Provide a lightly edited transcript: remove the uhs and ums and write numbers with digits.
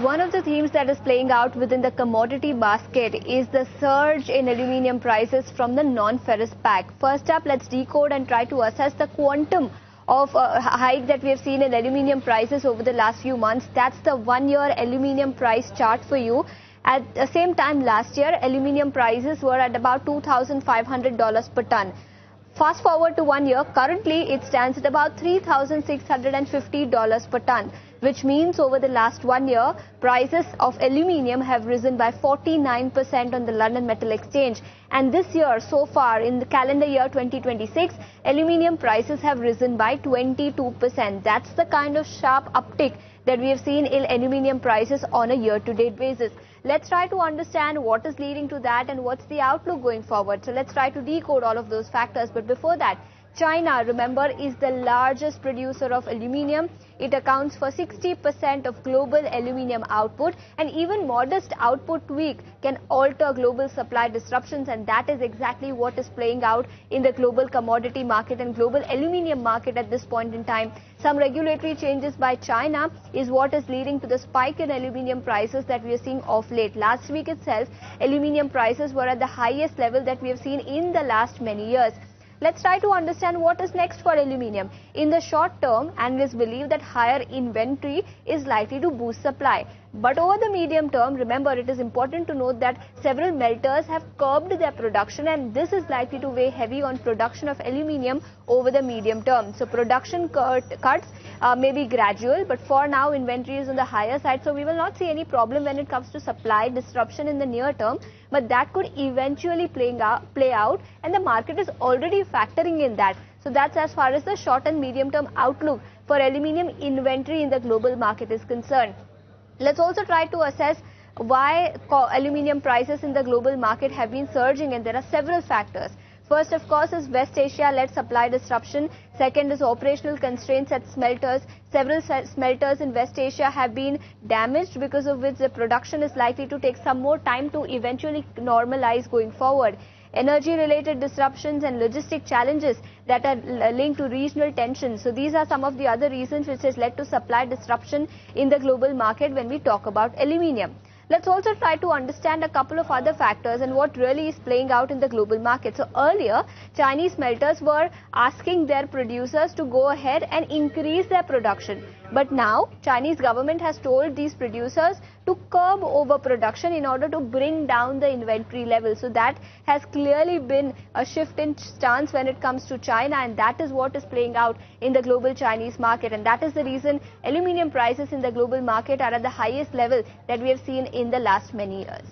One of the themes that is playing out within the commodity basket is the surge in aluminium prices from the non-ferrous pack. First up, let's decode and try to assess the quantum of hike that we have seen in aluminium prices over the last few months. That's the one-year aluminium price chart for you. At the same time last year, aluminium prices were at about $2,500 per ton. Fast forward to 1 year, currently it stands at about $3,650 per ton, which means over the last 1 year, prices of aluminium have risen by 49% on the London Metal Exchange. And this year, so far, in the calendar year 2026, aluminium prices have risen by 22%. That's the kind of sharp uptick that we have seen in aluminium prices on a year-to-date basis. Let's try to understand what is leading to that and what's the outlook going forward. So let's try to decode all of those factors. But before that, China, remember, is the largest producer of aluminium. It accounts for 60% of global aluminium output, and even modest output tweak can alter global supply disruptions, and that is exactly what is playing out in the global commodity market and global aluminium market at this point in time. Some regulatory changes by China is what is leading to the spike in aluminium prices that we are seeing of late. Last week itself, aluminium prices were at the highest level that we have seen in the last many years. Let's try to understand what is next for aluminium. In the short term, analysts believe that higher inventory is likely to boost supply. But over the medium term, remember, it is important to note that several melters have curbed their production, and this is likely to weigh heavy on production of aluminium over the medium term. So production cuts may be gradual, but for now inventory is on the higher side, so we will not see any problem when it comes to supply disruption in the near term, but that could eventually play out, and the market is already factoring in that. So that's as far as the short and medium term outlook for aluminium inventory in the global market is concerned. Let's also try to assess why aluminium prices in the global market have been surging, and there are several factors. First, of course, is West Asia-led supply disruption. Second is operational constraints at smelters. Several smelters in West Asia have been damaged, because of which the production is likely to take some more time to eventually normalize going forward. Energy-related disruptions and logistic challenges that are linked to regional tensions. So these are some of the other reasons which has led to supply disruption in the global market when we talk about aluminium. Let's also try to understand a couple of other factors and what really is playing out in the global market. So earlier, Chinese smelters were asking their producers to go ahead and increase their production. But now, Chinese government has told these producers to curb overproduction in order to bring down the inventory level. So that has clearly been a shift in stance when it comes to China, and that is what is playing out in the global Chinese market. And that is the reason aluminium prices in the global market are at the highest level that we have seen in the last many years.